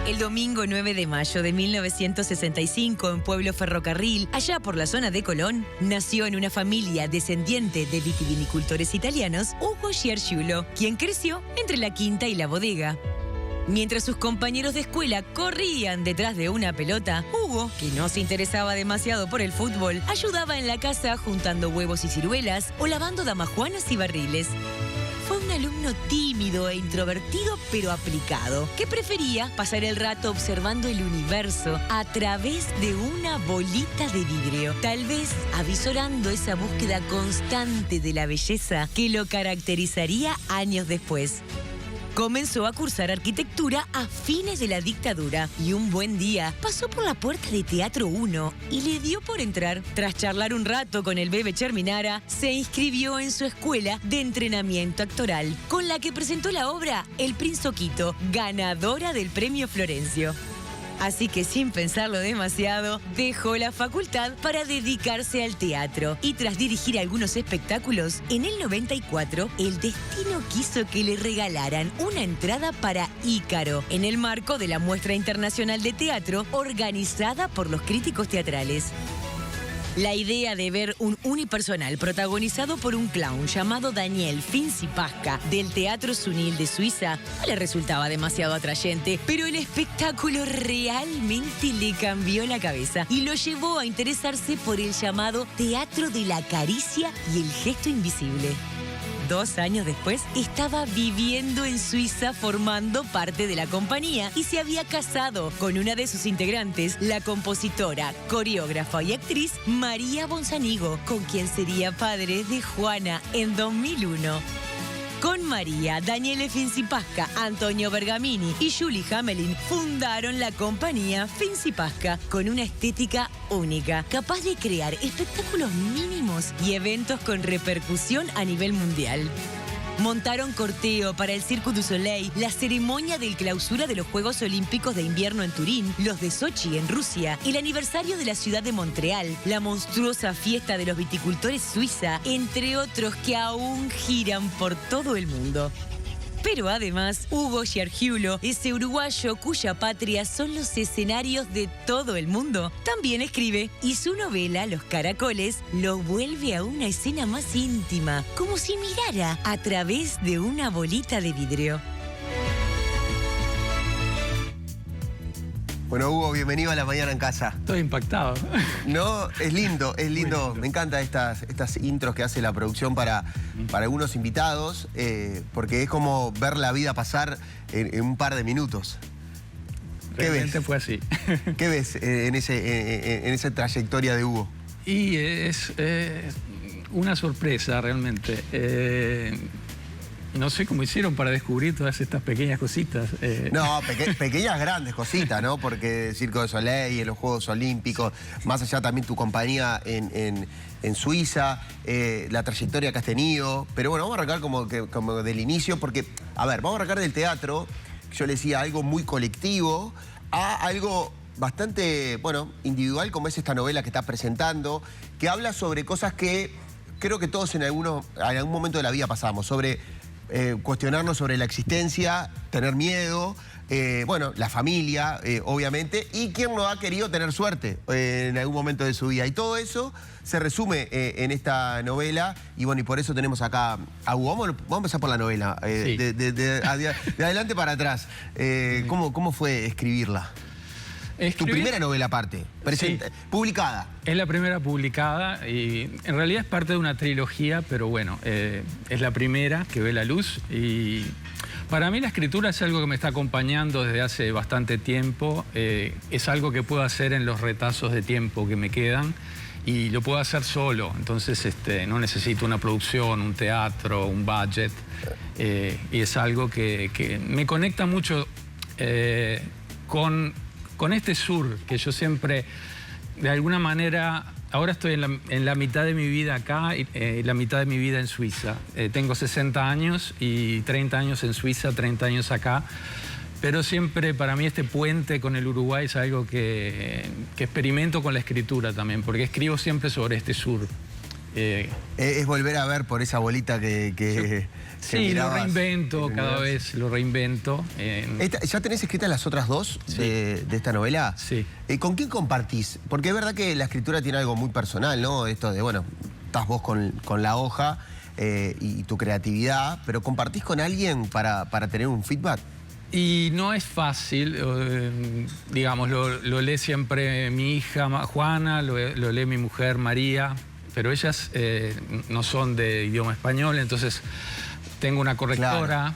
El domingo 9 de mayo de 1965, en Pueblo Ferrocarril, allá por la zona de Colón, nació en una familia descendiente de vitivinicultores italianos Ugo Sciarciulo, quien creció entre la quinta y la bodega. Mientras sus compañeros de escuela corrían detrás de una pelota, Hugo, que no se interesaba demasiado por el fútbol, ayudaba en la casa juntando huevos y ciruelas o lavando damajuanas y barriles. Fue un alumno tímido e introvertido, pero aplicado, que prefería pasar el rato observando el universo a través de una bolita de vidrio, tal vez avisorando esa búsqueda constante de la belleza que lo caracterizaría años después. Comenzó a cursar arquitectura a fines de la dictadura y un buen día pasó por la puerta de Teatro 1 y le dio por entrar. Tras charlar un rato con el Bebe Cherminara, se inscribió en su escuela de entrenamiento actoral, con la que presentó la obra El Prinzoquito, ganadora del Premio Florencio. Así que sin pensarlo demasiado, dejó la facultad para dedicarse al teatro. Y tras dirigir algunos espectáculos, en el 94, el destino quiso que le regalaran una entrada para Ícaro, en el marco de la Muestra Internacional de Teatro organizada por los críticos teatrales. La idea de ver un unipersonal protagonizado por un clown llamado Daniel Finzi-Pasca del Teatro Sunil de Suiza no le resultaba demasiado atrayente, pero el espectáculo realmente le cambió la cabeza y lo llevó a interesarse por el llamado Teatro de la Caricia y el Gesto Invisible. 2 años después, estaba viviendo en Suiza formando parte de la compañía y se había casado con una de sus integrantes, la compositora, coreógrafa y actriz María Bonzanigo, con quien sería padre de Juana en 2001. Con María, Daniele Finzi-Pasca, Antonio Bergamini y Julie Hamelin fundaron la compañía Finzi-Pasca con una estética única, capaz de crear espectáculos mínimos y eventos con repercusión a nivel mundial. Montaron corteo para el Cirque du Soleil, la ceremonia de clausura de los Juegos Olímpicos de Invierno en Turín, los de Sochi en Rusia, el aniversario de la ciudad de Montreal, la monstruosa fiesta de los viticultores suiza, entre otros que aún giran por todo el mundo. Pero además, Ugo Sciarciulo, ese uruguayo cuya patria son los escenarios de todo el mundo, también escribe, y su novela, Los Caracoles, lo vuelve a una escena más íntima, como si mirara a través de una bolita de vidrio. Bueno, Hugo, bienvenido a La Mañana en Casa. Estoy impactado. No, es lindo, es lindo. Me encantan estas intros que hace la producción para algunos invitados, porque es como ver la vida pasar en un par de minutos. ¿Qué Realmente ves? fue así. ¿Qué ves en esa trayectoria de Hugo? Y es una sorpresa realmente. No sé cómo hicieron para descubrir todas estas pequeñas cositas. No, pequeñas grandes cositas, ¿no? Porque Circo du Soleil, en los Juegos Olímpicos, más allá también tu compañía en Suiza, la trayectoria que has tenido. Pero bueno, vamos a arrancar como del inicio, porque, a ver, vamos a arrancar del teatro, yo le decía, algo muy colectivo, a algo bastante, bueno, individual, como es esta novela que estás presentando, que habla sobre cosas que creo que todos en algún momento de la vida pasamos, sobre cuestionarnos sobre la existencia, tener miedo, bueno, la familia, obviamente, y quién no ha querido tener suerte en algún momento de su vida. Y todo eso se resume en esta novela, y bueno, y por eso tenemos acá a Hugo. Vamos a empezar por la novela, Sí. de adelante para atrás. ¿Cómo fue escribirla? Tu primera novela aparte, Sí. publicada. Es la primera publicada y en realidad es parte de una trilogía, pero bueno, es la primera que ve la luz. Y para mí la escritura es algo que me está acompañando desde hace bastante tiempo. Es algo que puedo hacer en los retazos de tiempo que me quedan y lo puedo hacer solo. Entonces no necesito una producción, un teatro, un budget. Y es algo que me conecta mucho con este sur, que yo siempre, de alguna manera, ahora estoy en la mitad de mi vida acá y la mitad de mi vida en Suiza. Tengo 60 años y 30 años en Suiza, 30 años acá. Pero siempre para mí este puente con el Uruguay es algo que experimento con la escritura también, porque escribo siempre sobre este sur. Es volver a ver por esa bolita que Sí, mirabas, lo reinvento, cada vez lo reinvento. ¿Ya tenés escritas las otras dos Sí. de esta novela? Sí. ¿Con quién compartís? Porque es verdad que la escritura tiene algo muy personal, ¿no? Esto de, bueno, estás vos con la hoja y tu creatividad, pero ¿compartís con alguien para tener un feedback? Y no es fácil, digamos, lo lee siempre mi hija Juana, lo lee mi mujer María, pero ellas no son de idioma español, entonces tengo una correctora,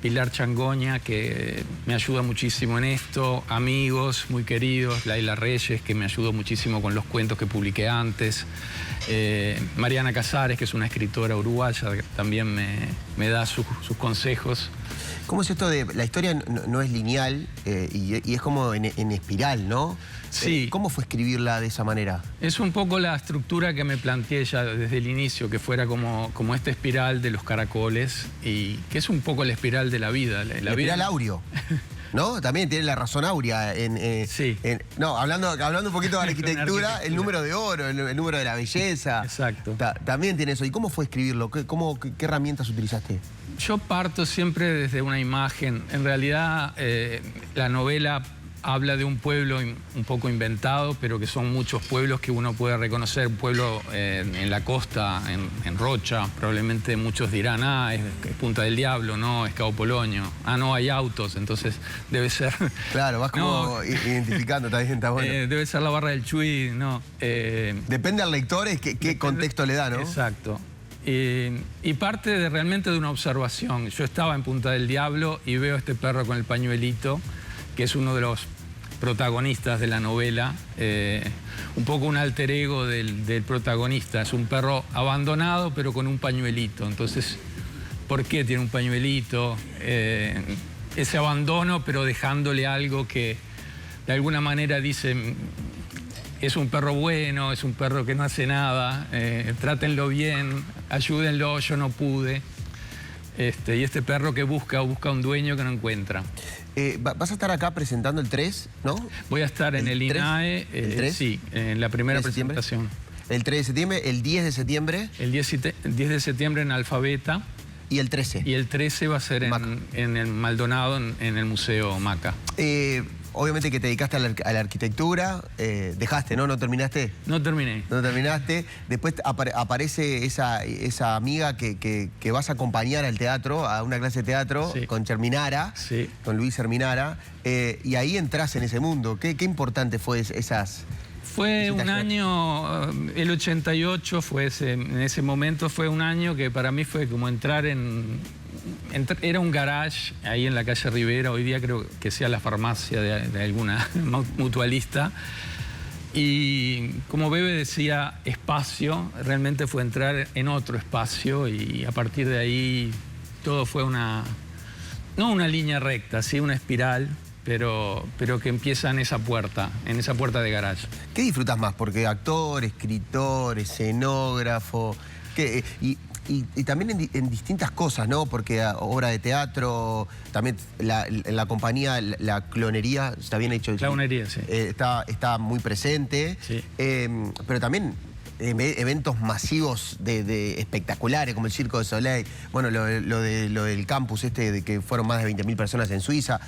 Pilar Changoña, que me ayuda muchísimo en esto, amigos muy queridos, Laila Reyes, que me ayudó muchísimo con los cuentos que publiqué antes, Mariana Casares, que es una escritora uruguaya, que también me da sus consejos. ¿Cómo es esto de la historia no es lineal y es como en espiral, ¿no? Sí. ¿Cómo fue escribirla de esa manera? Es un poco la estructura que me planteé ya desde el inicio, que fuera como esta espiral de los caracoles, y que es un poco la espiral de la vida. La espiral áureo, ¿no? También tiene la razón áurea. Sí. No, hablando un poquito de arquitectura, el número de oro, el número de la belleza. Exacto. También tiene eso. ¿Y cómo fue escribirlo? ¿Qué herramientas utilizaste? Yo parto siempre desde una imagen. En realidad, la novela habla de un pueblo un poco inventado, pero que son muchos pueblos que uno puede reconocer. Un pueblo en la costa, en Rocha, probablemente muchos dirán, es Punta del Diablo, no, es Cabo Polonio. No hay autos, entonces debe ser... Claro, vas como identificando, también está bueno. Debe ser la Barra del Chuy, no. Depende al lector qué contexto le da, ¿no? Exacto. Y parte realmente de una observación. Yo estaba en Punta del Diablo y veo a este perro con el pañuelito, que es uno de los protagonistas de la novela, un poco un alter ego del protagonista. Es un perro abandonado, pero con un pañuelito. Entonces, ¿por qué tiene un pañuelito? Ese abandono, pero dejándole algo que de alguna manera dice... Es un perro bueno, es un perro que no hace nada, trátenlo bien, ayúdenlo, yo no pude. Y este perro que busca un dueño que no encuentra. Vas a estar acá presentando el 3, ¿no? Voy a estar en el INAE, ¿El 3? Sí, en la primera presentación. El 3 de septiembre, el 10 de septiembre. El 10 de septiembre en Alfabeta. ¿Y el 13? Y el 13 va a ser en el Maldonado, en el Museo Maca. Obviamente que te dedicaste a la arquitectura, dejaste, ¿no? ¿No terminaste? No terminé. No terminaste. Después aparece esa amiga que vas a acompañar al teatro, a una clase de teatro, Sí. con Cherminara, Sí. con Luis Herminara, y ahí entras en ese mundo. ¿Qué importante fue esas... Fue un año, el 88 en ese momento fue un año que para mí fue como entrar era un garage ahí en la calle Rivera, hoy día creo que sea la farmacia de alguna mutualista. Y como Bebe decía, espacio, realmente fue entrar en otro espacio y a partir de ahí todo fue no una línea recta, sí una espiral, pero que empieza en esa puerta de garage. ¿Qué disfrutas más? Porque actor, escritor, escenógrafo, y también en distintas cosas, ¿no? Porque obra de teatro, también la compañía, la clonería, está bien hecho. Clonería, sí. Está muy presente, Sí. pero también eventos masivos de espectaculares, como el Circo de Soleil, bueno, lo del campus de que fueron más de 20.000 personas en Suiza.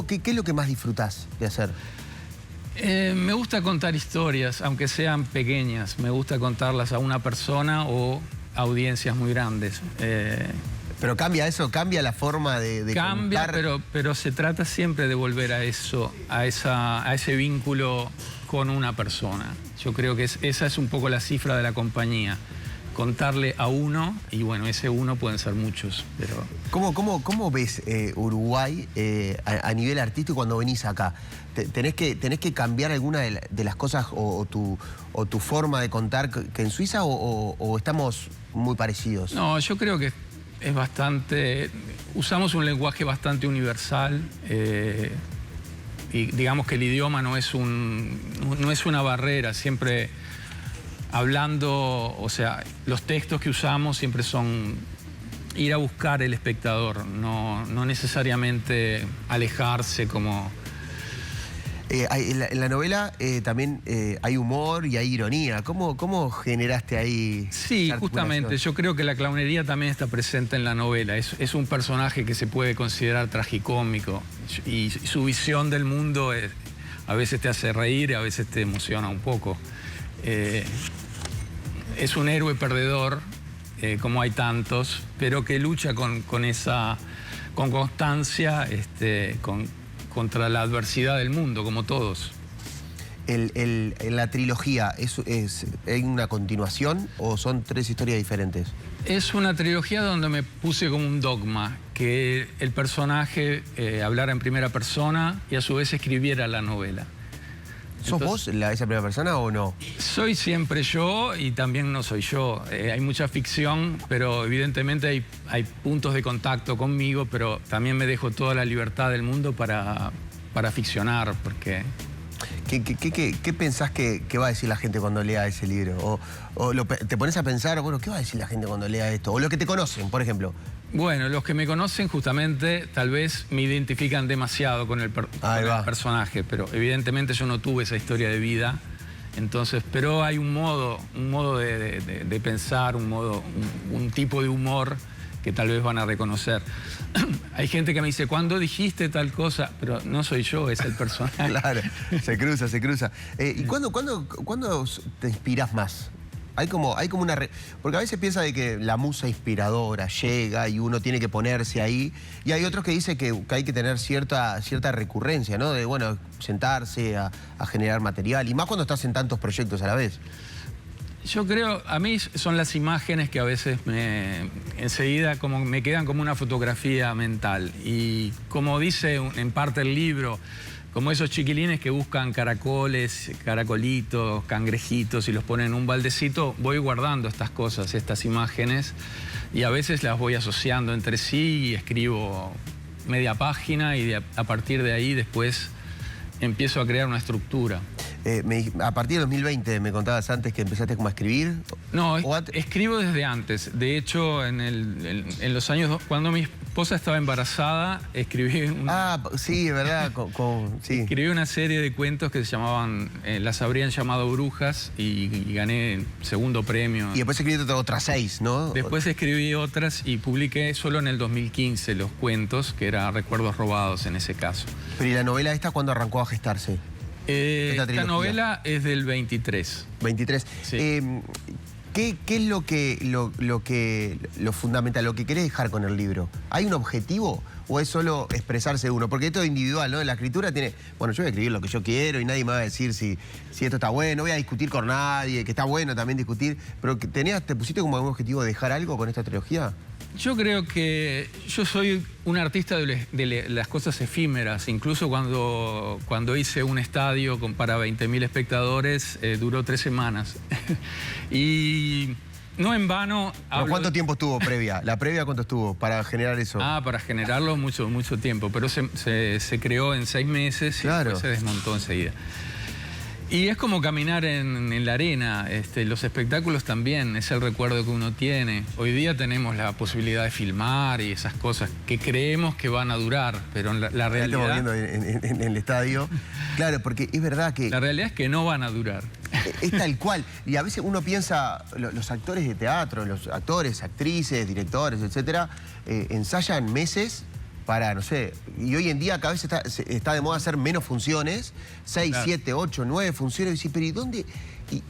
¿Qué es lo que más disfrutás de hacer? Me gusta contar historias, aunque sean pequeñas. Me gusta contarlas a una persona o audiencias muy grandes. Pero cambia eso, cambia la forma de Cambia, contar. pero se trata siempre de volver a eso, a ese vínculo con una persona. Yo creo que esa es un poco la cifra de la compañía. Contarle a uno, y bueno, ese uno pueden ser muchos, pero... ¿Cómo ves Uruguay a nivel artístico cuando venís acá? ¿Tenés que cambiar alguna de las cosas o tu forma de contar que en Suiza o estamos muy parecidos? No, yo creo que es bastante... Usamos un lenguaje bastante universal y digamos que el idioma no es una barrera, siempre... Hablando, o sea, los textos que usamos siempre son ir a buscar el espectador, no necesariamente alejarse como... En la novela también hay humor y hay ironía. ¿Cómo generaste ahí? Sí, justamente. Yo creo que la clownería también está presente en la novela. Es un personaje que se puede considerar tragicómico y su visión del mundo a veces te hace reír y a veces te emociona un poco. Es un héroe perdedor, como hay tantos, pero que lucha con constancia, contra la adversidad del mundo, como todos. En la trilogía, ¿hay una continuación o son 3 historias diferentes? Es una trilogía donde me puse como un dogma, que el personaje hablara en primera persona y a su vez escribiera la novela. ¿Sos vos esa primera persona o no? Soy siempre yo y también no soy yo. Hay mucha ficción, pero evidentemente hay puntos de contacto conmigo, pero también me dejo toda la libertad del mundo para ficcionar, porque... ¿Qué pensás que va a decir la gente cuando lea ese libro? ¿Te pones a pensar, bueno, qué va a decir la gente cuando lea esto? O los que te conocen, por ejemplo. Bueno, los que me conocen justamente tal vez me identifican demasiado con el personaje, pero evidentemente yo no tuve esa historia de vida. Entonces, pero hay un modo de pensar, un tipo de humor que tal vez van a reconocer. Hay gente que me dice, ¿cuándo dijiste tal cosa? Pero no soy yo, es el personaje. Claro, se cruza. ¿Y cuándo te inspiras más? Hay como una... Porque a veces piensa de que la musa inspiradora llega y uno tiene que ponerse ahí. Y hay otros que dicen que hay que tener cierta recurrencia, ¿no? De, bueno, sentarse a generar material. Y más cuando estás en tantos proyectos a la vez. Yo creo, a mí son las imágenes que a veces enseguida me quedan como una fotografía mental. Y como dice en parte el libro, como esos chiquilines que buscan caracoles, caracolitos, cangrejitos y los ponen en un baldecito, voy guardando estas cosas, estas imágenes, y a veces las voy asociando entre sí y escribo media página y a partir de ahí después empiezo a crear una estructura. A partir de 2020 me contabas antes que empezaste como a escribir. No, escribo desde antes. De hecho, en los años, cuando mi esposa estaba embarazada, escribí sí, ¿verdad? Sí. Escribí una serie de cuentos que se llamaban, las habrían llamado Brujas, y gané segundo premio. Y después escribí otras 6, ¿no? Después escribí otras y publiqué solo en el 2015 los cuentos, que eran Recuerdos Robados en ese caso. Pero ¿y la novela esta cuándo arrancó a gestarse? Esta novela es del 23. 23. Sí. ¿Qué es lo fundamental, lo que querés dejar con el libro? ¿Hay un objetivo o es solo expresarse uno? Porque esto es individual, ¿no? La escritura tiene, bueno, yo voy a escribir lo que yo quiero y nadie me va a decir si esto está bueno, no voy a discutir con nadie, que está bueno también discutir, pero ¿te pusiste como un objetivo de dejar algo con esta trilogía? Yo creo que yo soy un artista de las cosas efímeras. Incluso cuando hice un estadio para 20.000 espectadores, duró 3 semanas. Y no en vano... ¿Pero cuánto tiempo estuvo previa? ¿La previa cuánto estuvo para generar eso? Para generarlo mucho tiempo. Pero se creó en 6 meses y después se desmontó enseguida. Y es como caminar en la arena, los espectáculos también, es el recuerdo que uno tiene. Hoy día tenemos la posibilidad de filmar y esas cosas que creemos que van a durar, pero en la realidad... Estamos viendo en el estadio. Claro, porque es verdad que... La realidad es que no van a durar. Es tal cual. Y a veces uno piensa, los actores de teatro, los actores, actrices, directores, etcétera, ensayan meses para, no sé, y hoy en día cada vez está de moda hacer menos funciones, 6, 7, 8, 9 funciones, y dice, pero ¿y dónde?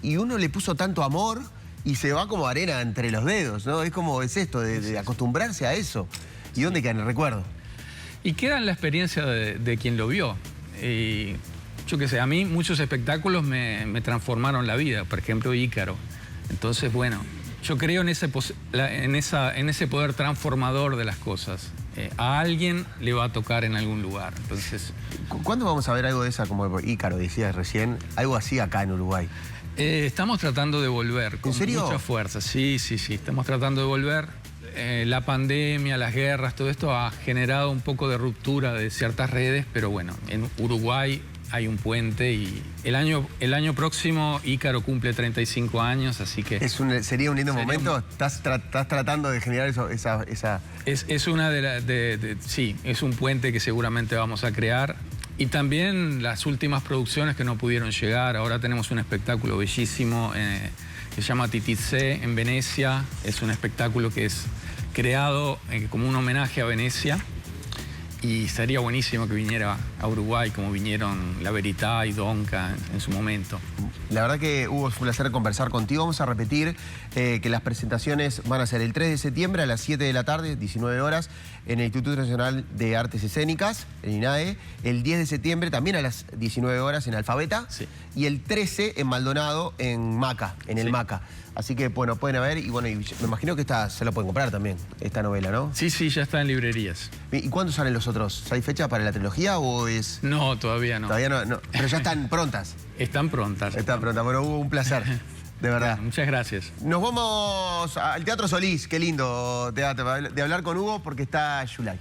Y uno le puso tanto amor y se va como arena entre los dedos, ¿no? Es esto, de acostumbrarse a eso. ¿Y dónde queda en el recuerdo? Y queda en la experiencia de quien lo vio. Y yo qué sé, a mí muchos espectáculos me transformaron la vida, por ejemplo, Ícaro. Entonces, bueno, yo creo en ese poder transformador de las cosas. A alguien le va a tocar en algún lugar. Entonces, ¿cuándo vamos a ver algo de esa, como Ícaro decías recién, algo así acá en Uruguay? Estamos tratando de volver con mucha fuerza. Sí, estamos tratando de volver. La pandemia, las guerras, todo esto ha generado un poco de ruptura de ciertas redes, pero bueno, en Uruguay hay un puente y el año próximo Ícaro cumple 35 años, así que... ¿Sería un lindo momento? ¿Estás tratando de generar esa...? Es una sí, es un puente que seguramente vamos a crear. Y también las últimas producciones que no pudieron llegar. Ahora tenemos un espectáculo bellísimo que se llama Titizé en Venecia. Es un espectáculo que es creado como un homenaje a Venecia. Y sería buenísimo que viniera a Uruguay como vinieron La Verità y Donca en su momento. La verdad que, Hugo, es un placer conversar contigo. Vamos a repetir que las presentaciones van a ser el 3 de septiembre a las 7 de la tarde, 19 horas, en el Instituto Nacional de Artes Escénicas, el INAE. El 10 de septiembre también a las 19 horas en Alfabeta. Sí. Y el 13 en Maldonado, en Maca, en el Maca. Así que, bueno, pueden ver y bueno, y me imagino que se la pueden comprar también, esta novela, ¿no? Sí, sí, ya está en librerías. ¿Y cuándo salen los otros? ¿Hay fecha para la trilogía o es...? No, todavía no. Todavía no, pero ya están prontas. Están prontas. Están prontas. Bueno, Hugo, un placer, de verdad. Muchas gracias. Nos vamos al Teatro Solís, qué lindo teatro, de hablar con Hugo porque está Yulay.